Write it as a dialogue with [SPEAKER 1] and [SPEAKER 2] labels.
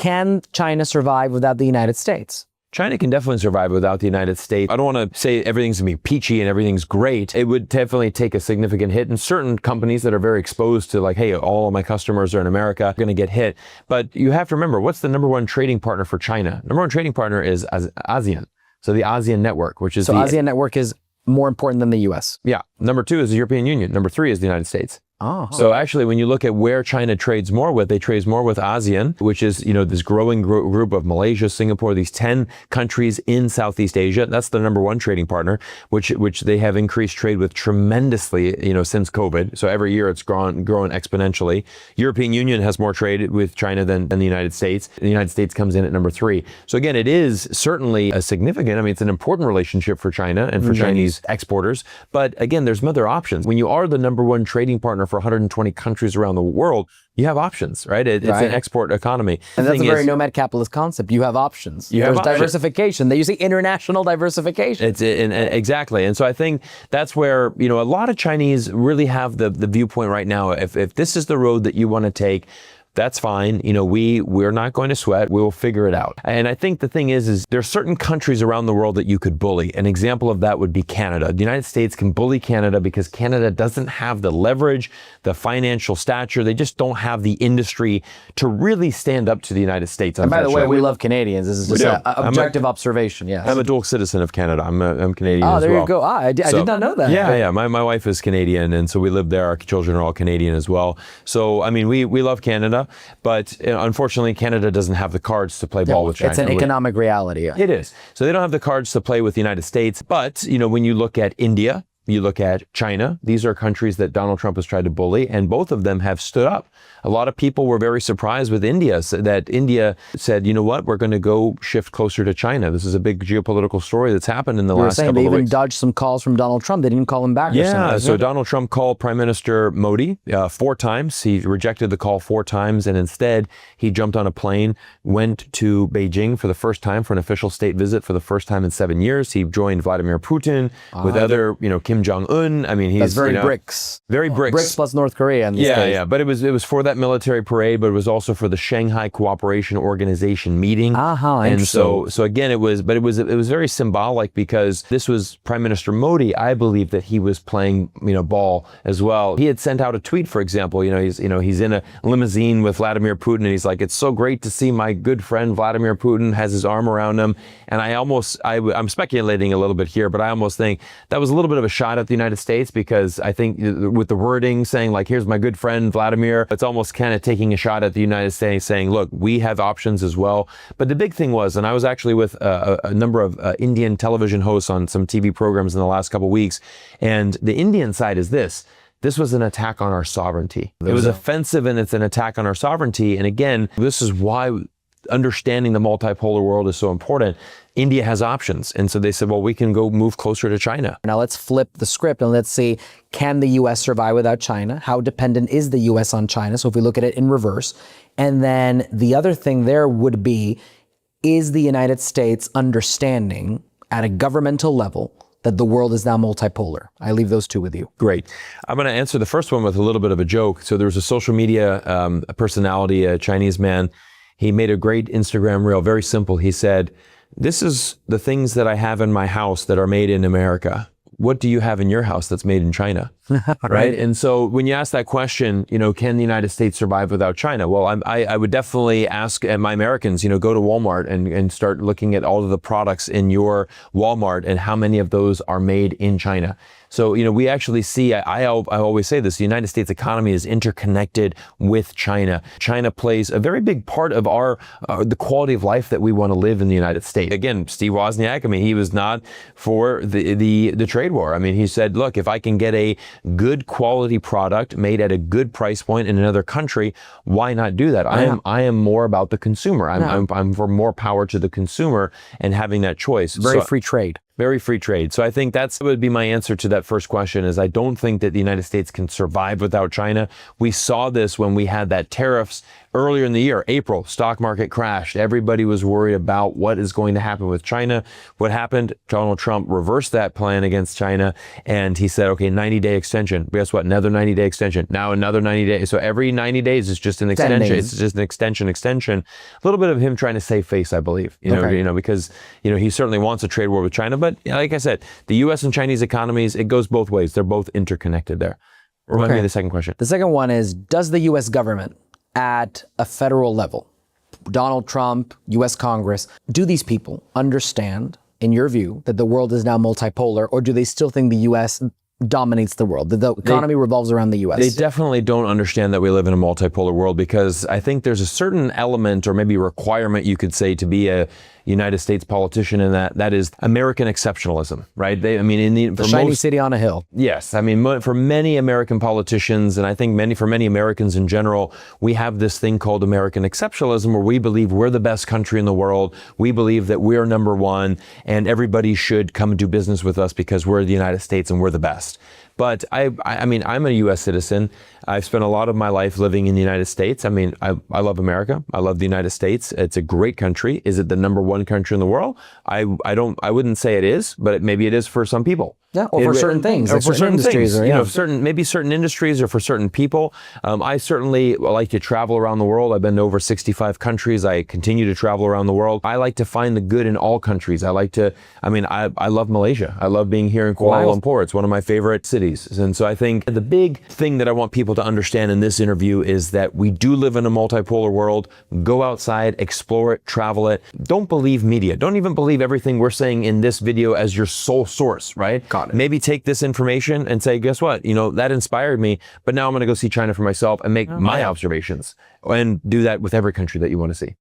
[SPEAKER 1] can China survive without the United States?
[SPEAKER 2] China can definitely survive without the United States. I don't want to say everything's going to be peachy and everything's great. It would definitely take a significant hit. And certain companies that are very exposed to like, hey, all of my customers are in America, are going to get hit. But you have to remember, what's the number one trading partner for China? Number one trading partner is ASEAN. So the ASEAN network, which is
[SPEAKER 1] so ASEAN network is more important than the US.
[SPEAKER 2] Yeah. Number 2 is the European Union. Number 3 is the United States.
[SPEAKER 1] Oh.
[SPEAKER 2] So actually, when you look at where China trades more with, they trade more with ASEAN, which is, this growing group of Malaysia, Singapore, these 10 countries in Southeast Asia. That's the number one trading partner, which they have increased trade with tremendously, since COVID. So every year it's grown exponentially. European Union has more trade with China than the United States. The United States comes in at number 3. So again, it is certainly a significant, it's an important relationship for China and for Chinese exporters. But again, there's other options. When you are the number one trading partner for 120 countries around the world, you have options, right? It's an export economy.
[SPEAKER 1] And that's a very nomad capitalist concept. You have options. There's diversification. They use international diversification.
[SPEAKER 2] Exactly. And so I think that's where, a lot of Chinese really have the viewpoint right now. If this is the road that you want to take, that's fine. We're not going to sweat. We'll figure it out. And I think the thing is there are certain countries around the world that you could bully. An example of that would be Canada. The United States can bully Canada because Canada doesn't have the leverage, the financial stature. They just don't have the industry to really stand up to the United States.
[SPEAKER 1] And by the way, we love Canadians. This is just an objective observation. Yes.
[SPEAKER 2] I'm a dual citizen of Canada. I'm Canadian as well.
[SPEAKER 1] Oh, there you go. I did not know that.
[SPEAKER 2] Yeah. My wife is Canadian, and so we live there. Our children are all Canadian as well. So, we love Canada. But unfortunately, Canada doesn't have the cards to play ball with China.
[SPEAKER 1] It's an economic reality.
[SPEAKER 2] It is. So they don't have the cards to play with the United States. But, when you look at India, you look at China, these are countries that Donald Trump has tried to bully, and both of them have stood up. A lot of people were very surprised with India, that India said, you know what, we're going to go shift closer to China. This is a big geopolitical story that's happened in the last couple of weeks.
[SPEAKER 1] They even dodged some calls from Donald Trump. They didn't call him back.
[SPEAKER 2] Yeah, so Donald Trump called Prime Minister Modi 4 times. He rejected the call 4 times, and instead he jumped on a plane, went to Beijing for the first time for an official state visit for the first time in 7 years. He joined Vladimir Putin with other, Kim Jong-un.
[SPEAKER 1] That's very BRICS.
[SPEAKER 2] Very BRICS.
[SPEAKER 1] BRICS plus North Korea. In this case.
[SPEAKER 2] Yeah. But it was for that military parade, but it was also for the Shanghai Cooperation Organization meeting. And so again, it was very symbolic because this was Prime Minister Modi. I believe that he was playing, ball as well. He had sent out a tweet, for example. He's in a limousine with Vladimir Putin, and he's like, "It's so great to see my good friend Vladimir Putin," has his arm around him. And I'm speculating a little bit here, but I almost think that was a little bit of a shot at the United States, because I think with the wording saying like, "Here's my good friend Vladimir," it's almost kind of taking a shot at the United States, saying, "Look, we have options as well." But the big thing was, and I was actually with a number of Indian television hosts on some TV programs in the last couple of weeks, and the Indian side is this. This was an attack on our sovereignty. It was offensive, and it's an attack on our sovereignty. And again, this is why understanding the multipolar world is so important. India has options. And so they said, well, we can go move closer to China.
[SPEAKER 1] Now let's flip the script and let's see, can the U.S. survive without China? How dependent is the U.S. on China? So if we look at it in reverse. And then the other thing there would be, is the United States understanding at a governmental level that the world is now multipolar? I leave those two with you.
[SPEAKER 2] Great. I'm going to answer the first one with a little bit of a joke. So there was a social media personality, a Chinese man. He made a great Instagram reel, very simple. He said, "This is the things that I have in my house that are made in America. What do you have in your house that's made in China?" Right? And so when you ask that question, can the United States survive without China? Well, I would definitely ask my Americans, go to Walmart and start looking at all of the products in your Walmart and how many of those are made in China. So, we actually see, I always say this, the United States economy is interconnected with China. China plays a very big part of the quality of life that we want to live in the United States. Again, Steve Wozniak, he was not for the trade war. He said, look, if I can get a good quality product made at a good price point in another country, why not do that? I am more about the consumer. I'm for more power to the consumer and having that choice.
[SPEAKER 1] Very free trade.
[SPEAKER 2] Very free trade. So I think that would be my answer to that first question is I don't think that the United States can survive without China. We saw this when we had that tariffs earlier in the year, April, stock market crashed. Everybody was worried about what is going to happen with China. What happened? Donald Trump reversed that plan against China and he said, okay, 90-day extension. Guess what? Another 90-day extension. Now another 90 days. So every 90 days is just an extension. It's just an extension. A little bit of him trying to save face, I believe, because, he certainly wants a trade war with China. But like I said, the U.S. and Chinese economies, it goes both ways. They're both interconnected there. Remind me of the second question.
[SPEAKER 1] The second one is, does the U.S. government at a federal level, Donald Trump, U.S. Congress, do these people understand, in your view, that the world is now multipolar, or do they still think the U.S. dominates the world, that the economy revolves around the U.S.?
[SPEAKER 2] They definitely don't understand that we live in a multipolar world, because I think there's a certain element or maybe requirement, you could say, to be a United States politician, and that is American exceptionalism, right?
[SPEAKER 1] The shiny city on a hill.
[SPEAKER 2] Yes. For many American politicians, and I think for many Americans in general, we have this thing called American exceptionalism, where we believe we're the best country in the world. We believe that we're number one and everybody should come and do business with us because we're the United States and we're the best. But I'm a U.S. citizen. I've spent a lot of my life living in the United States. I love America. I love the United States. It's a great country. Is it the number one country in the world? I wouldn't say it is, but maybe it is for some people.
[SPEAKER 1] Yeah, or for certain things,
[SPEAKER 2] or for certain
[SPEAKER 1] industries,
[SPEAKER 2] things, maybe certain industries, or for certain people. I certainly like to travel around the world. I've been to over 65 countries. I continue to travel around the world. I like to find the good in all countries. I love Malaysia. I love being here in Kuala Lumpur. It's one of my favorite cities. And so I think the big thing that I want people to understand in this interview is that we do live in a multipolar world. Go outside, explore it, travel it. Don't believe media. Don't even believe everything we're saying in this video as your sole source, right? Maybe take this information and say, guess what? That inspired me, but now I'm going to go see China for myself and make my observations, and do that with every country that you want to see.